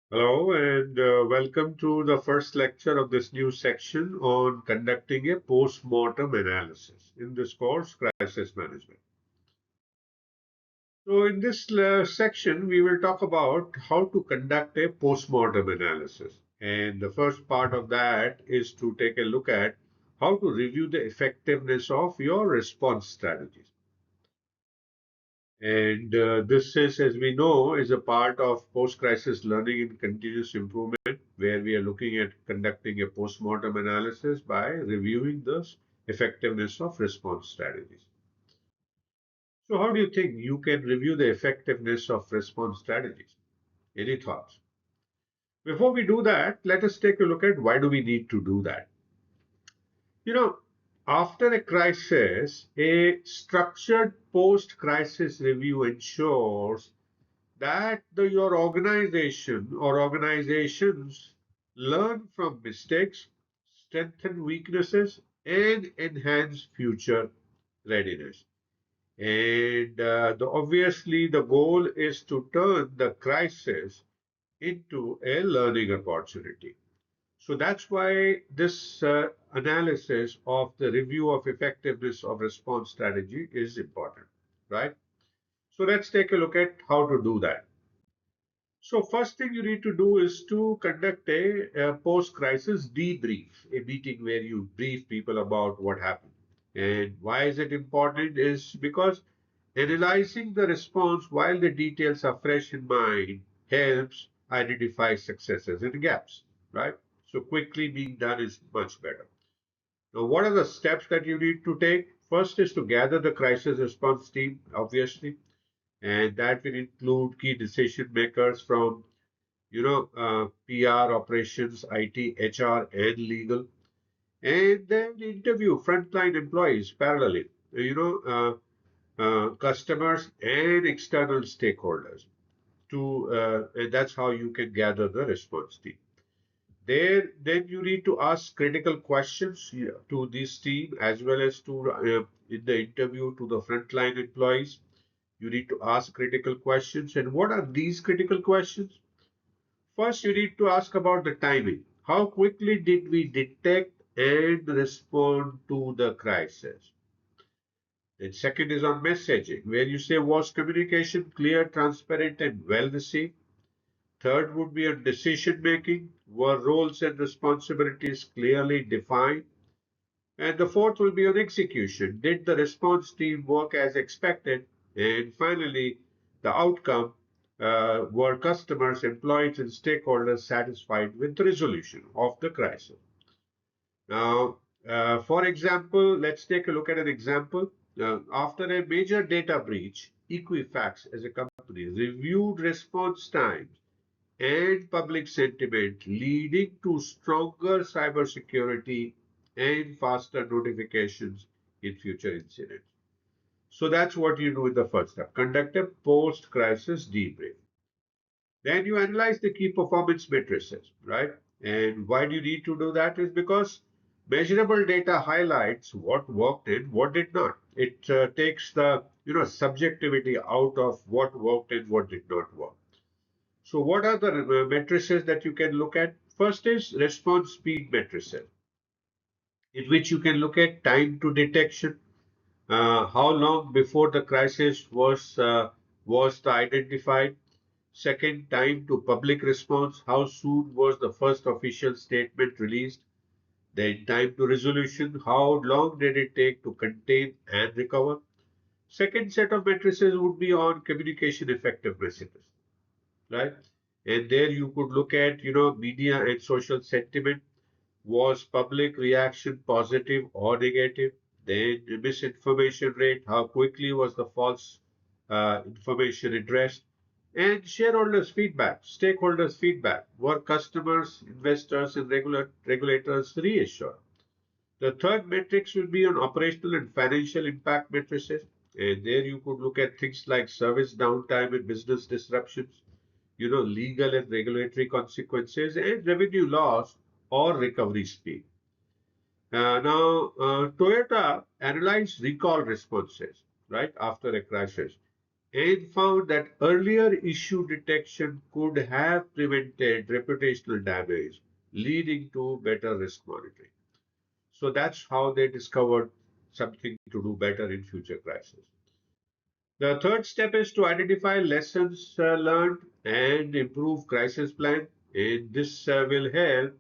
Hello and welcome to the first lecture of this new section on conducting a post-mortem analysis in this course, Crisis Management. So in this section, we will talk about how to conduct a post-mortem analysis. And the first part of that is to take a look at how to review the effectiveness of your response strategies. And this is, as we know, is a part of post-crisis learning and continuous improvement, where we are looking at conducting a post-mortem analysis by reviewing the effectiveness of response strategies. So how do you think you can review the effectiveness of response strategies? Any thoughts? Before we do that, let us take a look at why do we need to do that. You know, after a crisis, a structured post-crisis review ensures that your organization or organizations learn from mistakes, strengthen weaknesses, and enhance future readiness. And obviously, the goal is to turn the crisis into a learning opportunity. So that's why this analysis of the review of effectiveness of response strategy is important, right? So let's take a look at how to do that. So first thing you need to do is to conduct a post-crisis debrief, a meeting where you brief people about what happened. And why is it important is because analyzing the response while the details are fresh in mind helps identify successes and gaps, right? So quickly being done is much better. Now, what are the steps that you need to take? First is to gather the crisis response team, obviously, and that will include key decision makers from PR, operations, IT, HR, and legal, and then interview frontline employees parallelly, customers and external stakeholders. And that's how you can gather the response team. There, then you need to ask critical questions to this team as well as to in the interview to the frontline employees. You need to ask critical questions. And what are these critical questions? First, you need to ask about the timing. How quickly did we detect and respond to the crisis? Then second is on messaging, where you say, was communication clear, transparent, and well received? Third would be on decision making. Were roles and responsibilities clearly defined? And the fourth will be on execution. Did the response team work as expected? And finally, the outcome, were customers, employees, and stakeholders satisfied with the resolution of the crisis? Now, for example, let's take a look at an example. After a major data breach, Equifax as a company reviewed response times and public sentiment, leading to stronger cybersecurity and faster notifications in future incidents. So that's what you do in the first step. Conduct a post crisis debrief. Then you analyze the key performance matrices, right? And why do you need to do that? Is because measurable data highlights what worked and what did not. It takes the subjectivity out of what worked and what did not work. So what are the matrices that you can look at? First is response speed matrices, in which you can look at time to detection, how long before the crisis was identified. Second, time to public response, how soon was the first official statement released. Then time to resolution, how long did it take to contain and recover. Second set of matrices would be on communication effectiveness, right? And there you could look at, media and social sentiment. Was public reaction positive or negative? Then the misinformation rate, how quickly was the false information addressed? And shareholders' feedback, stakeholders' feedback. Were customers, investors, and regulators reassured? The third matrix will be on operational and financial impact matrices. And there you could look at things like service downtime and business disruptions, legal and regulatory consequences, and revenue loss or recovery speed. Now, Toyota analyzed recall responses, right, after a crisis. and found that earlier issue detection could have prevented reputational damage, leading to better risk monitoring. So that's how they discovered something to do better in future crises. The third step is to identify lessons learned and improve crisis plan. And this will help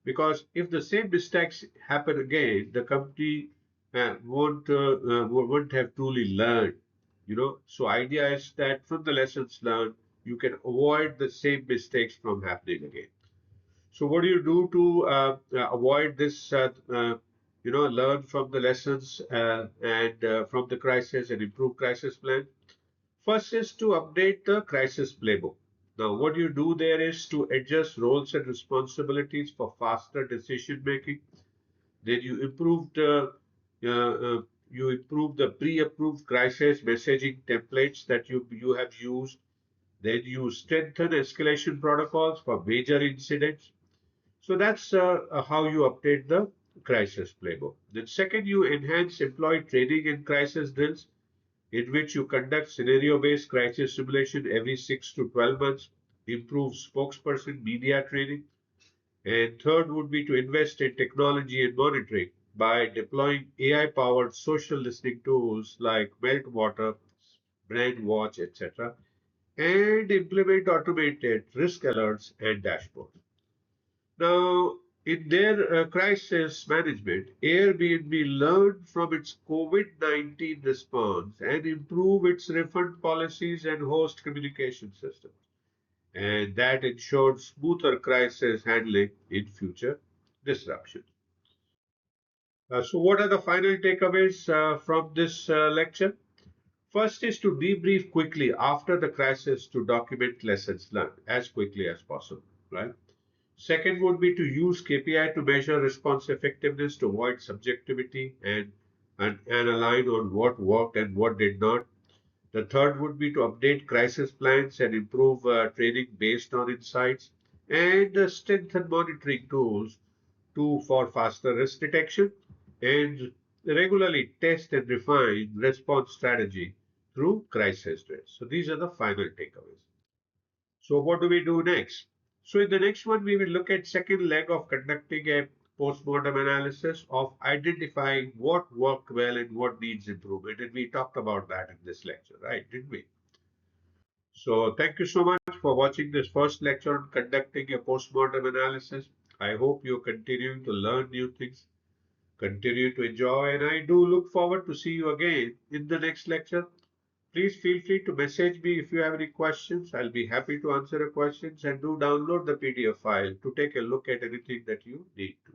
because if the same mistakes happen again, the company won't have truly learned. So idea is that from the lessons learned, you can avoid the same mistakes from happening again. So what do you do to avoid this? Learn from the lessons and from the crisis and improve crisis plan. First is to update the crisis playbook. Now, what you do there is to adjust roles and responsibilities for faster decision making. Then you improve the pre-approved crisis messaging templates that you have used. Then you strengthen escalation protocols for major incidents. So that's how you update the crisis playbook. Then second, you enhance employee training and crisis drills in which you conduct scenario-based crisis simulation every 6 to 12 months, improve spokesperson media training, and third would be to invest in technology and monitoring by deploying AI-powered social listening tools like Meltwater, Brandwatch, etc., and implement automated risk alerts and dashboards. Now, in their crisis management, Airbnb learned from its COVID-19 response and improved its refund policies and host communication systems. And that ensured smoother crisis handling in future disruptions. So, what are the final takeaways from this lecture? First is to debrief quickly after the crisis to document lessons learned as quickly as possible, right? Second would be to use KPI to measure response effectiveness to avoid subjectivity and align on what worked and what did not. The third would be to update crisis plans and improve training based on insights and strengthen monitoring tools for faster risk detection and regularly test and refine response strategy through crisis drills. So these are the final takeaways. So what do we do next? So in the next one, we will look at second leg of conducting a post-mortem analysis of identifying what worked well and what needs improvement. And we talked about that in this lecture, right? Didn't we? So thank you so much for watching this first lecture on conducting a post-mortem analysis. I hope you're continuing to learn new things, continue to enjoy, and I do look forward to see you again in the next lecture. Please feel free to message me if you have any questions. I'll be happy to answer your questions and do download the PDF file to take a look at anything that you need to.